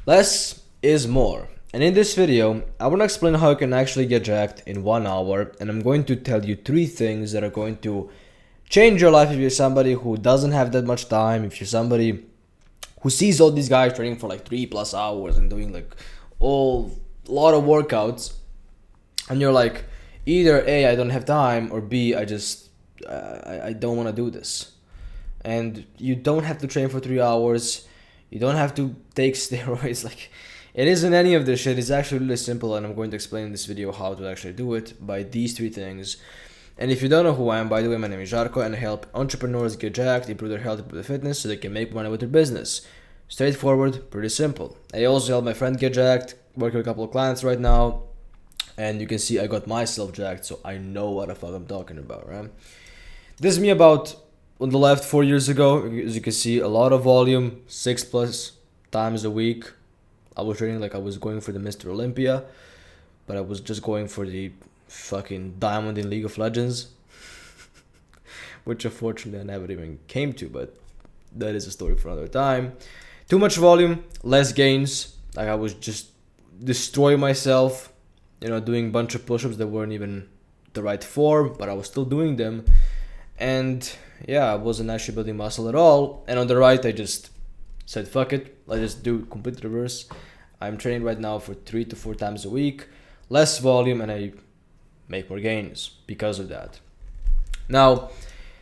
Less is more. And in this video, I want to explain how you can actually get jacked in 1 hour, and I'm going to tell you 3 things that are going to change your life if you're somebody who doesn't have that much time, if you're somebody who sees all these guys training for like 3+ hours and doing like a lot of workouts, and you're like, either A, I don't have time, or B, I don't want to do this. And you don't have to train for 3 hours. You don't have to take steroids. Like, it isn't any of this shit. It's actually really simple, and I'm going to explain in this video how to actually do it by these 3 things. And if you don't know who I am, by the way, my name is Žarko, and I help entrepreneurs get jacked, improve their health, improve their fitness, so they can make money with their business. Straightforward, pretty simple. I also help my friend get jacked, working with a couple of clients right now, and you can see I got myself jacked, so I know what the fuck I'm talking about, right? This is me about on the left 4 years ago. As you can see, a lot of volume, 6+ times a week. I was training like I was going for the Mr. Olympia, but I was just going for the fucking diamond in League of Legends, which unfortunately I never even came to, but that is a story for another time. Too much volume, less gains. Like, I was just destroying myself, doing a bunch of push-ups that weren't even the right form, but I was still doing them. And yeah, I wasn't actually building muscle at all. And on the right, I just said, fuck it, let's just do complete reverse. I'm training right now for 3 to 4 times a week, less volume, and I make more gains because of that. Now,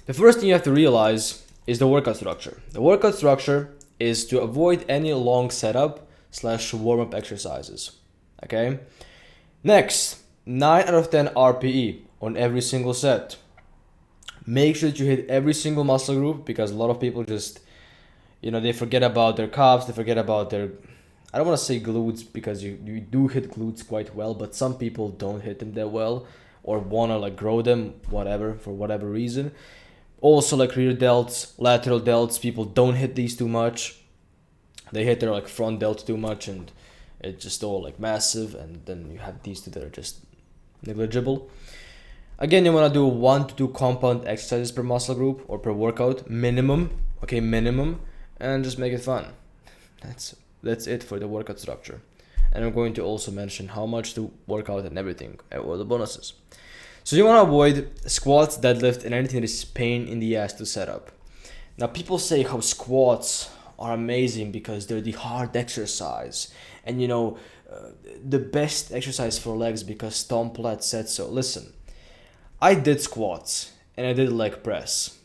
the first thing you have to realize is the workout structure. The workout structure is to avoid any long setup / warm-up exercises. Okay? Next, 9 out of 10 RPE on every single set. Make sure that you hit every single muscle group, because a lot of people just, they forget about their calves, they forget about their, I don't want to say glutes, because you do hit glutes quite well, but some people don't hit them that well, or want to like grow them, whatever, for whatever reason. Also, like rear delts, lateral delts, people don't hit these too much. They hit their like front delt too much, and it's just all like massive, and then you have these two that are just negligible. Again, you want to do 1 to 2 compound exercises per muscle group or per workout, minimum, okay, minimum, and just make it fun. That's it for the workout structure. And I'm going to also mention how much to work out and everything, all the bonuses. So you want to avoid squats, deadlift, and anything that is pain in the ass to set up. Now, people say how squats are amazing because they're the hard exercise, and the best exercise for legs because Tom Platt said so. Listen, I did squats and I did leg press.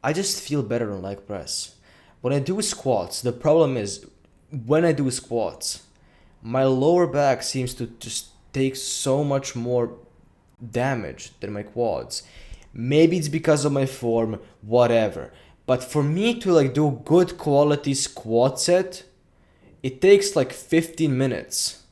I just feel better on leg press. When I do squats, the problem is when I do squats, my lower back seems to just take so much more damage than my quads. Maybe it's because of my form, whatever. But for me to like do good quality squat set, it takes like 15 minutes.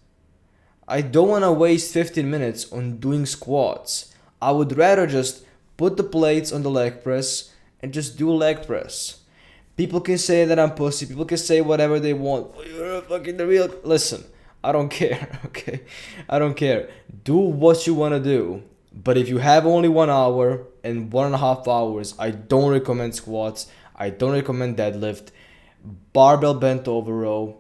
I don't want to waste 15 minutes on doing squats. I would rather just put the plates on the leg press and just do leg press. People can say that I'm pussy. People can say whatever they want. You're fucking the real. Listen, I don't care, okay? I don't care. Do what you want to do. But if you have only 1 hour and 1.5 hours, I don't recommend squats. I don't recommend deadlift, barbell bent over row,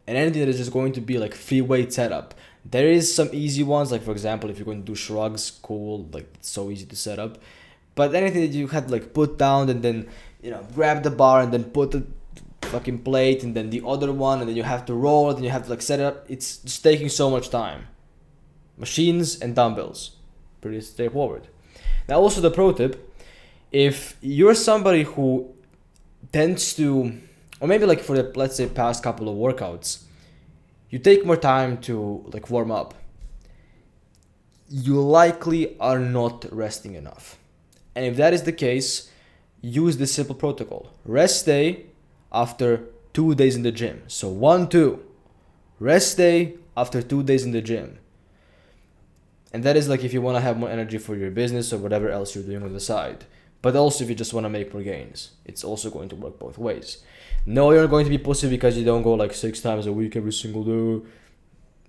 and anything that is just going to be like free weight setup. There is some easy ones, like for example, if you're going to do shrugs, cool, like it's so easy to set up. But anything that you had to like put down and then, grab the bar and then put the fucking plate and then the other one and then you have to roll it and you have to like set it up, it's just taking so much time. Machines and dumbbells, pretty straightforward. Now also the pro tip, if you're somebody who tends to, or maybe like for the, let's say, past couple of workouts, you take more time to like warm up, you likely are not resting enough. And if that is the case, use this simple protocol. Rest day after 2 days in the gym. So 1, 2. Rest day after 2 days in the gym. And that is like if you want to have more energy for your business or whatever else you're doing on the side. But also if you just want to make more gains. It's also going to work both ways. No, you're not going to be pussy because you don't go like 6 times a week every single day.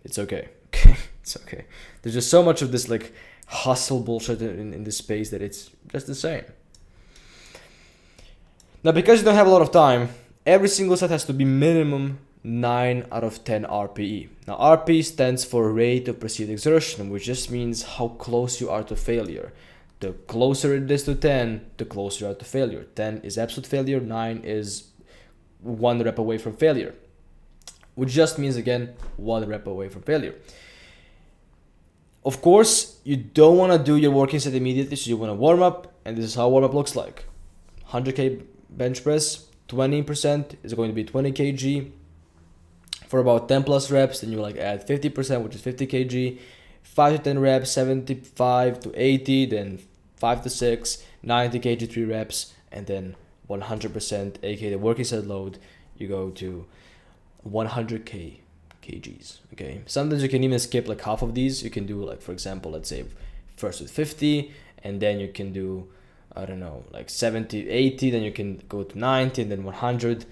It's okay. It's okay. There's just so much of this like hustle bullshit in this space that it's just insane. Now, because you don't have a lot of time every single set has to be minimum 9 out of 10 RPE. Now RPE stands for rate of perceived exertion, which just means how close you are to failure. The closer it is to 10, the closer you are to failure. 10 is absolute failure, 9 is 1 rep away from failure, which just means, again, 1 rep away from failure. Of course, you don't want to do your working set immediately, so you want to warm up, and this is how warm up looks like. 100k bench press, 20% is going to be 20 kg for about 10 plus reps. Then you like add 50%, which is 50 kg, 5 to 10 reps, 75 to 80, then 5 to 6, 90 kg 3 reps, and then 100%, aka the working set load, you go to 100k kgs. Okay, sometimes you can even skip like half of these. You can do, like, for example, let's say first with 50, and then you can do, I don't know, like 70, 80, then you can go to 90, and then 100.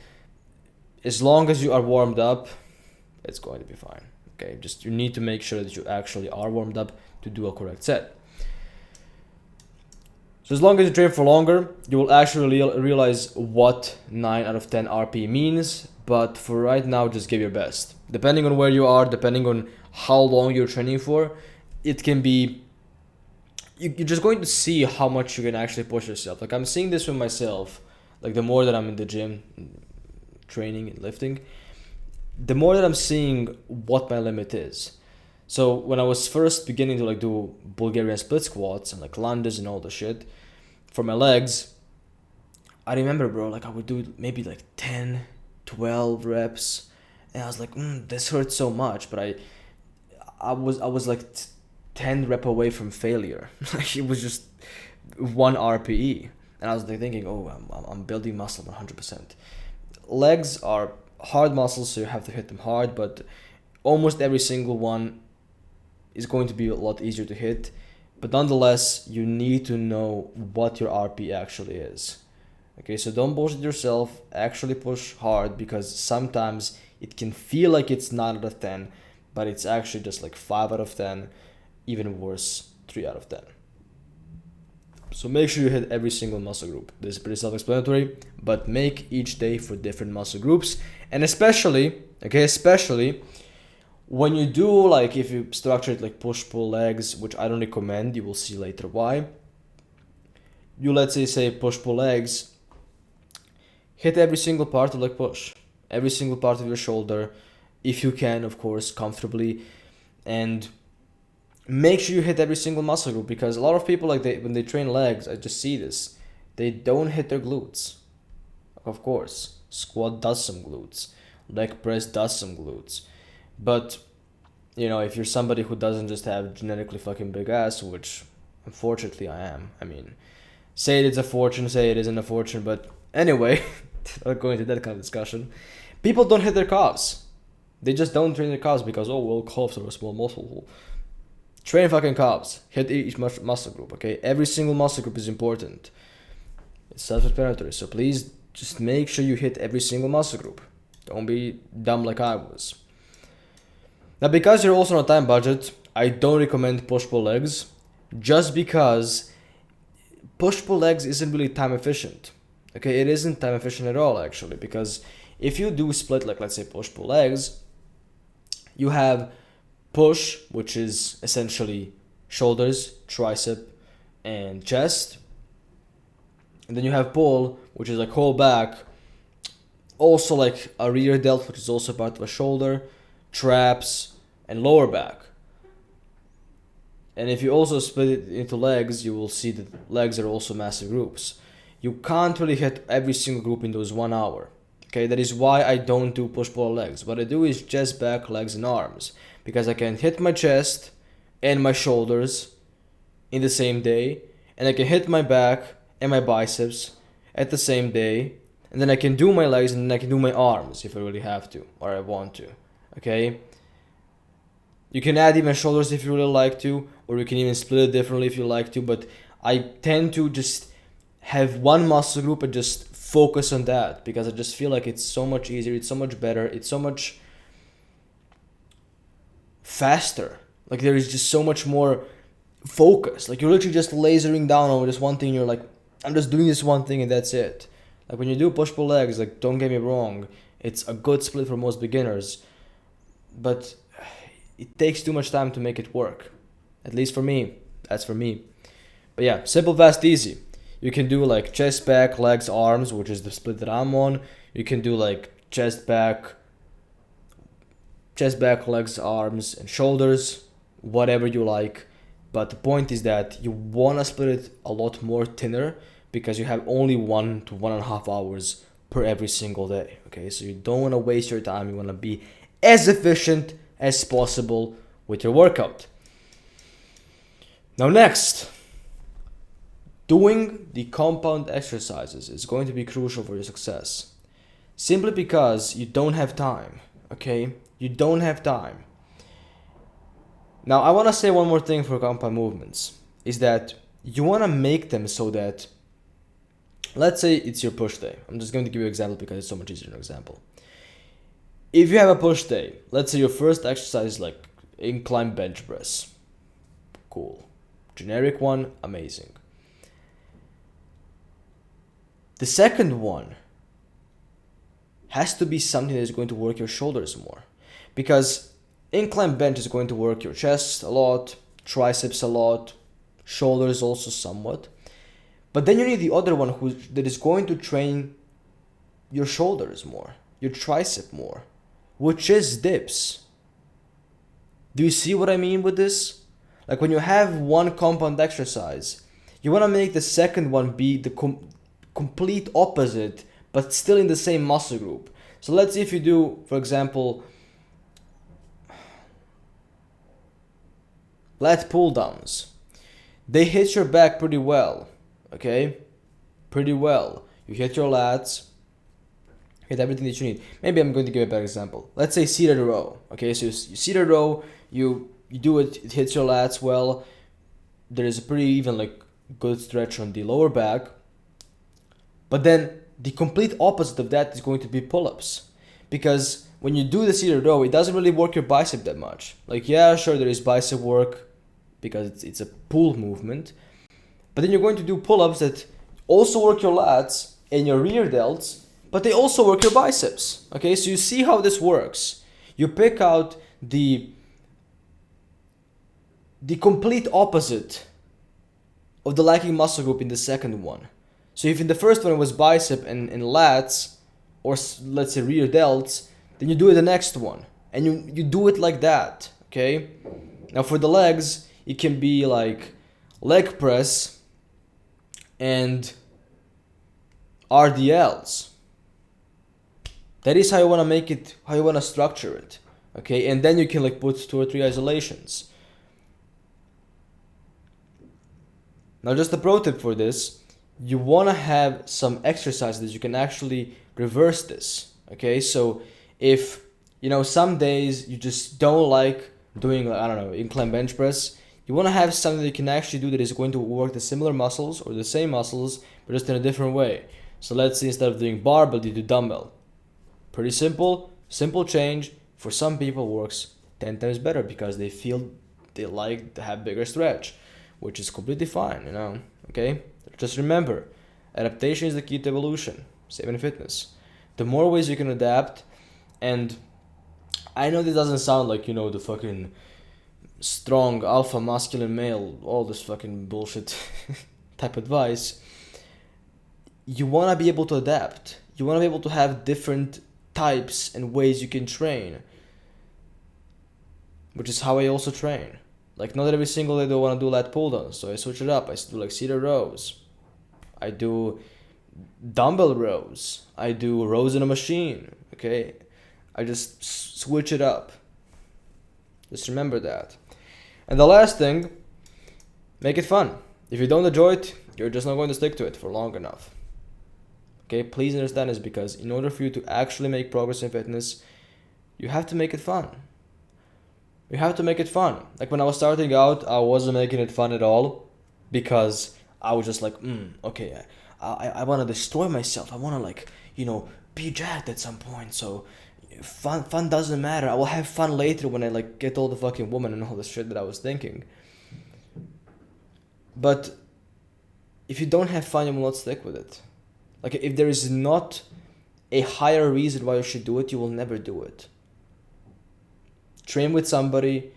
As long as you are warmed up, it's going to be fine. Okay, just you need to make sure that you actually are warmed up to do a correct set. So as long as you train for longer, you will actually realize what 9 out of 10 RP means. But for right now, just give your best. Depending on where you are, depending on how long you're training for, it can be, you're just going to see how much you can actually push yourself. Like, I'm seeing this with myself. Like, the more that I'm in the gym training and lifting, the more that I'm seeing what my limit is. So when I was first beginning to like do Bulgarian split squats and like lunges and all the shit for my legs, I remember, bro, like I would do maybe like 10, 12 reps, and I was like, this hurts so much, but I was like 10 rep away from failure. Like, it was just 1 RPE, and I was like thinking, oh, I'm building muscle 100%. Legs are hard muscles, so you have to hit them hard, but almost every single one is going to be a lot easier to hit. But nonetheless, you need to know what your RP actually is. Okay, so don't bullshit yourself, actually push hard, because sometimes it can feel like it's 9 out of 10, but it's actually just like 5 out of 10, even worse, 3 out of 10. So make sure you hit every single muscle group. This is pretty self-explanatory, but make each day for different muscle groups. And especially when you do, like, if you structure it like push-pull legs, which I don't recommend, you will see later why. You, let's say push-pull legs, hit every single part of leg push, every single part of your shoulder, if you can, of course, comfortably, and make sure you hit every single muscle group, because a lot of people, like, when they train legs, I just see this, they don't hit their glutes. Of course, squat does some glutes, leg press does some glutes, but you know, if you're somebody who doesn't just have genetically fucking big ass, which unfortunately I am, I mean, say it's a fortune, say it isn't a fortune, but anyway, not going to that kind of discussion. People don't hit their calves. They just don't train their calves because, oh, well, calves are a small muscle. Train fucking calves. Hit each muscle group, okay? Every single muscle group is important. It's self-explanatory, so please just make sure you hit every single muscle group. Don't be dumb like I was. Now, because you're also on a time budget, I don't recommend push-pull legs, just because push-pull legs isn't really time efficient. Okay, it isn't time efficient at all, actually, because if you do split, like, let's say push-pull legs, you have push, which is essentially shoulders, tricep, and chest. And then you have pull, which is like whole back, also like a rear delt, which is also part of a shoulder, traps, and lower back. And if you also split it into legs, you will see that legs are also massive groups. You can't really hit every single group in those 1 hour. Okay, that is why I don't do push-pull legs. What I do is chest, back, legs, and arms, because I can hit my chest and my shoulders in the same day, and I can hit my back and my biceps at the same day, and then I can do my legs, and then I can do my arms if I really have to, or I want to. Okay, you can add even shoulders if you really like to, or you can even split it differently if you like to, but I tend to just have one muscle group and just focus on that, because I just feel like it's so much easier, it's so much better, it's so much faster. Like, there is just so much more focus. Like, you're literally just lasering down on this one thing, you're like, I'm just doing this one thing and that's it. Like when you do push-pull legs, like don't get me wrong, it's a good split for most beginners, but it takes too much time to make it work. At least for me. That's for me. But yeah, simple, fast, easy. You can do like chest, back, legs, arms, which is the split that I'm on. You can do like chest, back, legs, arms, and shoulders, whatever you like. But the point is that you want to split it a lot more thinner because you have only 1 to 1.5 hours per every single day. Okay, so you don't want to waste your time. You want to be as efficient as possible with your workout. Now, next, doing the compound exercises is going to be crucial for your success. Simply because you don't have time. Okay, you don't have time. Now, I want to say one more thing for compound movements, is that you want to make them so that, let's say it's your push day. I'm just going to give you an example because it's so much easier than an example. If you have a push day, let's say your first exercise is like incline bench press. Cool. Generic one, amazing. The second one has to be something that is going to work your shoulders more, because incline bench is going to work your chest a lot, triceps a lot, shoulders also somewhat. But then you need the other one that is going to train your shoulders more, your tricep more, which is dips. Do you see what I mean with this? Like when you have one compound exercise, you want to make the second one be the complete opposite, but still in the same muscle group. So let's say if you do, for example, lat pull downs. They hit your back pretty well, okay? Pretty well. You hit your lats, hit everything that you need. Maybe I'm going to give a better example. Let's say seated row, okay? So you seated row, you do it, it hits your lats well. There is a pretty even like good stretch on the lower back. But then the complete opposite of that is going to be pull-ups, because when you do the seated row, it doesn't really work your bicep that much. Like, yeah, sure, there is bicep work because it's a pull movement, but then you're going to do pull-ups that also work your lats and your rear delts, but they also work your biceps. Okay, so you see how this works. You pick out the complete opposite of the lacking muscle group in the second one. So if in the first one it was bicep and lats, or let's say rear delts, then you do it the next one. And you do it like that, okay? Now for the legs, it can be like leg press and RDLs. That is how you want to make it, how you want to structure it, okay? And then you can like put 2 or 3 isolations. Now just a pro tip for this, you want to have some exercises that you can actually reverse this, okay? So if, you know, some days you just don't like doing, I don't know, incline bench press, you want to have something that you can actually do that is going to work the similar muscles or the same muscles, but just in a different way. So let's say instead of doing barbell, you do dumbbell. Pretty simple change. For some people works 10 times better because they feel they like to have bigger stretch, which is completely fine, you know, okay? Just remember, adaptation is the key to evolution, same in fitness. The more ways you can adapt, and I know this doesn't sound like, you know, the fucking strong alpha masculine male, all this fucking bullshit type advice. You want to be able to adapt. You want to be able to have different types and ways you can train, which is how I also train. Like not every single day do I want to do lat pull downs, so I switch it up. I do like seated rows. I do dumbbell rows. I do rows in a machine, okay? I just switch it up. Just remember that. And the last thing, make it fun. If you don't enjoy it, you're just not going to stick to it for long enough. Okay, please understand this, because in order for you to actually make progress in fitness, you have to make it fun. You have to make it fun. Like when I was starting out, I wasn't making it fun at all because I was just like, okay, I want to destroy myself. I want to like, you know, be jacked at some point. So fun doesn't matter. I will have fun later when I like get all the fucking woman and all the shit that I was thinking. But if you don't have fun, you will not stick with it. Like, if there is not a higher reason why you should do it, you will never do it. Train with somebody,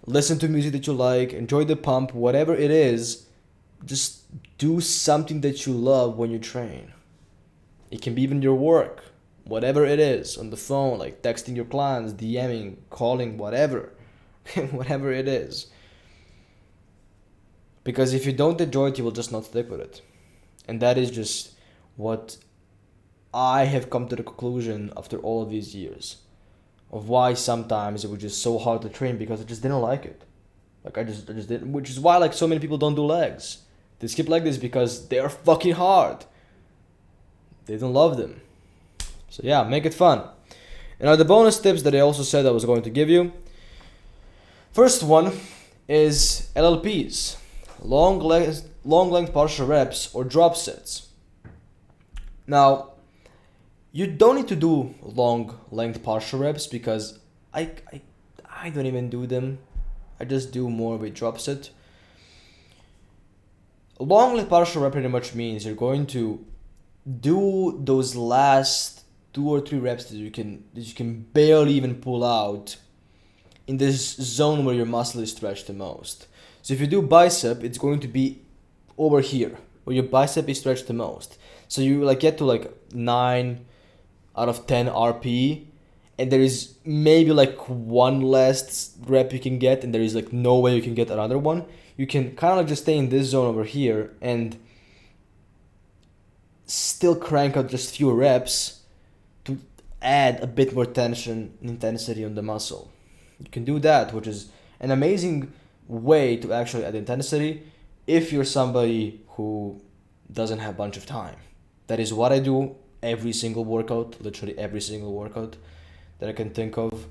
listen to music that you like, enjoy the pump, whatever it is. Just do something that you love when you train. It can be even your work, whatever it is, on the phone, like texting your clients, DMing, calling, whatever. Whatever it is. Because if you don't enjoy it, you will just not stick with it. And that is just what I have come to the conclusion after all of these years of why sometimes it was just so hard to train, because I just didn't like it. Like, I just didn't, which is why like so many people don't do legs. They skip leg days because they are fucking hard. They don't love them. So yeah, make it fun. And now the bonus tips that I also said I was going to give you. First one is LLPs, long length partial reps or drop sets. Now, you don't need to do long length partial reps because I don't even do them. I just do more of a drop set. Long length partial rep pretty much means you're going to do those last 2 or 3 reps that you can barely even pull out in this zone where your muscle is stretched the most. So if you do bicep, it's going to be over here where your bicep is stretched the most. So you like get to like 9 out of 10 RP, and there is maybe like one last rep you can get, and there is like no way you can get another one. You can kind of just stay in this zone over here and still crank out just few reps to add a bit more tension and intensity on the muscle. You can do that, which is an amazing way to actually add intensity if you're somebody who doesn't have a bunch of time. That is what I do every single workout, literally every single workout that I can think of.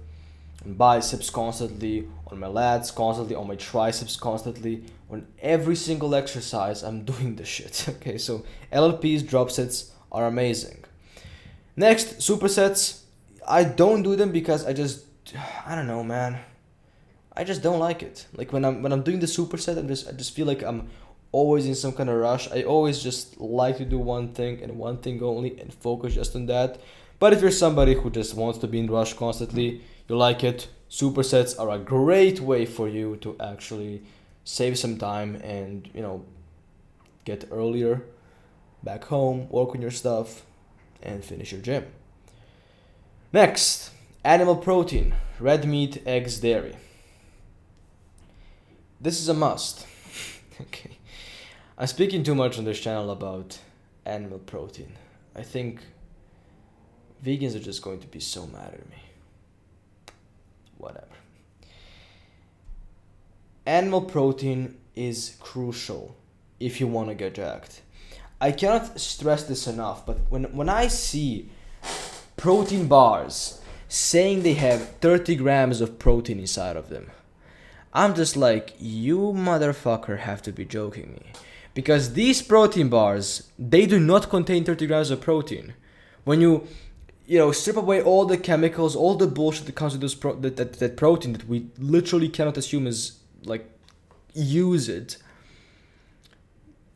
On biceps constantly, on my lats constantly, on my triceps constantly, on every single exercise I'm doing this shit. Okay, so LLPs, drop sets are amazing. Next, supersets. I don't do them because I don't know, man. I just don't like it. Like when I'm doing the superset, I just feel like I'm always in some kind of rush. I always just like to do one thing and one thing only and focus just on that. But if you're somebody who just wants to be in rush constantly, you like it, supersets are a great way for you to actually save some time and, get earlier back home, work on your stuff, and finish your gym. Next, animal protein, red meat, eggs, dairy. This is a must. Okay. I'm speaking too much on this channel about animal protein. I think vegans are just going to be so mad at me. Whatever. Animal protein is crucial if you want to get jacked. I cannot stress this enough, but when I see protein bars saying they have 30 grams of protein inside of them, I'm just like, you motherfucker have to be joking me. Because these protein bars, they do not contain 30 grams of protein. When you strip away all the chemicals, all the bullshit that comes with this that protein that we literally cannot assume is like use it,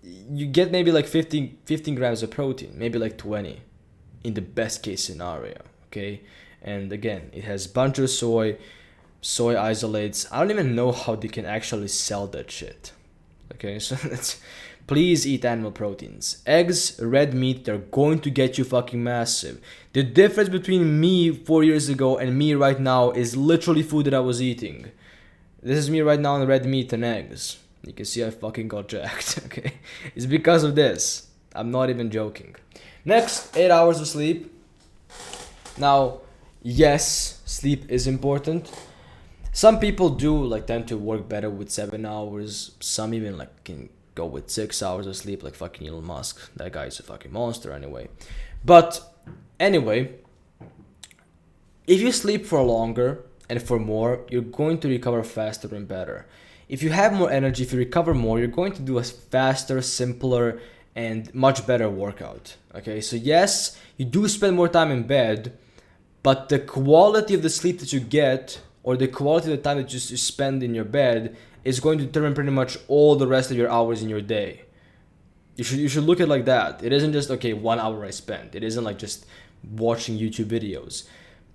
you get maybe like 15 grams of protein, maybe like 20 in the best case scenario, okay? And again, it has bunch of soy isolates. I don't even know how they can actually sell that shit. Okay, so please eat animal proteins. Eggs, red meat, they're going to get you fucking massive. The difference between me 4 years ago and me right now is literally food that I was eating. This is me right now on red meat and eggs. You can see I fucking got jacked, okay? It's because of this. I'm not even joking. Next, 8 hours of sleep. Now, yes, sleep is important. Some people do tend to work better with 7 hours. Some even can go with 6 hours of sleep, like fucking Elon Musk. That guy is a fucking monster anyway. But anyway, if you sleep for longer and for more, you're going to recover faster and better. If you have more energy, if you recover more, you're going to do a faster, simpler, and much better workout. Okay, so yes, you do spend more time in bed, but the quality of the sleep that you get, or the quality of the time that you spend in your bed, is going to determine pretty much all the rest of your hours in your day. You should look at it like that. It isn't just okay 1 hour I spend. It isn't like just watching YouTube videos.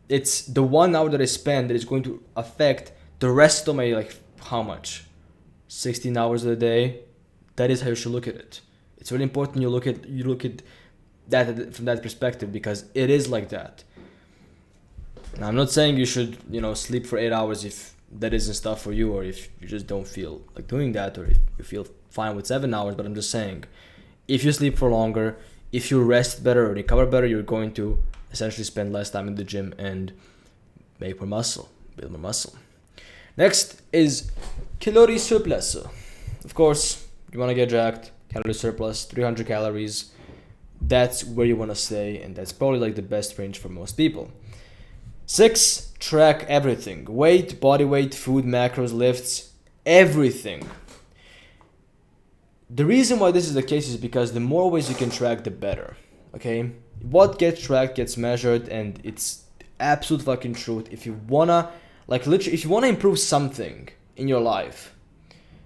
It's the 1 hour that I spend that is going to affect the rest of my like how much 16 hours of the day. That is how you should look at it. It's really important you look at that from that perspective, because it is like that. Now, I'm not saying you should sleep for 8 hours if that isn't stuff for you, or if you just don't feel like doing that, or if you feel fine with 7 hours. But I'm just saying, if you sleep for longer, if you rest better or recover better, you're going to essentially spend less time in the gym and make more muscle, build more muscle. Next is calorie surplus. Of course, you want to get jacked, calorie surplus, 300 calories. That's where you want to stay, and that's probably like the best range for most people. 6, track everything. Weight, body weight, food, macros, lifts, everything. The reason why this is the case is because the more ways you can track, the better. Okay? What gets tracked gets measured, and it's absolute fucking truth. If you wanna, like literally, if you wanna improve something in your life,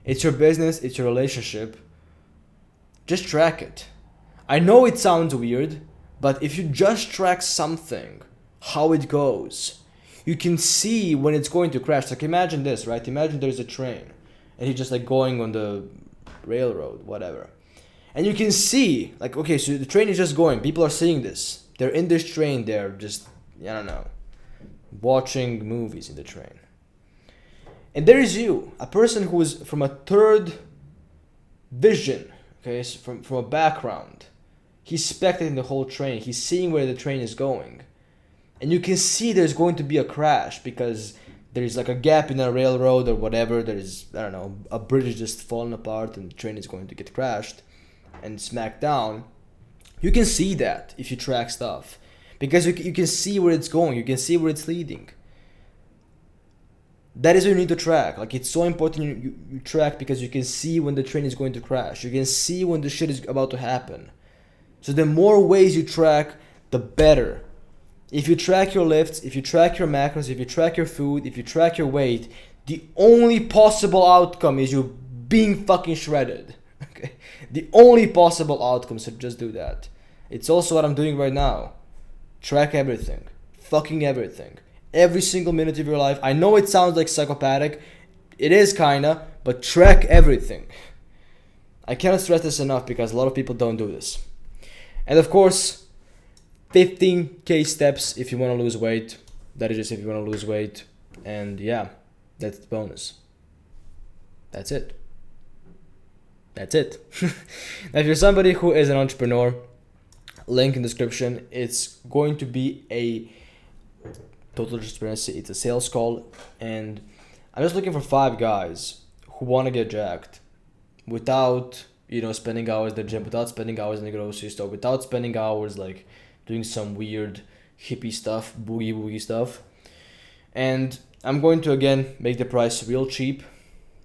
it's your business, it's your relationship, just track it. I know it sounds weird, but if you just track something, how it goes, you can see when it's going to crash. Like imagine this, right? Imagine there's a train and he's just like going on the railroad, whatever. And you can see, like, okay, so the train is just going. People are seeing this. They're in this train. They're just, I don't know, watching movies in the train. And there is you, a person who is from a third vision, okay, so from a background. He's spectating the whole train. He's seeing where the train is going. And you can see there's going to be a crash because there's like a gap in a railroad or whatever. There's, I don't know, a bridge just falling apart and the train is going to get crashed and smacked down. You can see that if you track stuff, because you can see where it's going. You can see where it's leading. That is what you need to track. Like, it's so important you track, because you can see when the train is going to crash. You can see when the shit is about to happen. So the more ways you track, the better. If you track your lifts, if you track your macros, if you track your food, if you track your weight, the only possible outcome is you being fucking shredded. Okay? The only possible outcome, so just do that. It's also what I'm doing right now. Track everything. Fucking everything. Every single minute of your life. I know it sounds like psychopathic. It is kinda, but track everything. I cannot stress this enough because a lot of people don't do this. And of course, 15k steps if you want to lose weight. That is just if you want to lose weight. And yeah, that's the bonus. That's it. That's it. Now, if you're somebody who is an entrepreneur, link in the description. It's going to be a total transparency. It's a sales call, and I'm just looking for 5 guys who want to get jacked without spending hours in the gym, without spending hours in the grocery store, without spending hours like doing some weird hippie stuff, boogie stuff. And I'm going to again make the price real cheap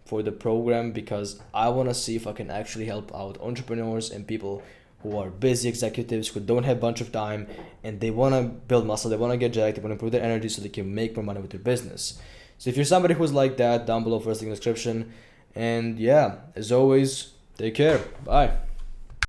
for the program, because I want to see if I can actually help out entrepreneurs and people who are busy executives who don't have a bunch of time and they want to build muscle, they want to get jacked, they want to improve their energy so they can make more money with their business. So if you're somebody who's like that, down below, first link in the description. And yeah, as always, take care. Bye.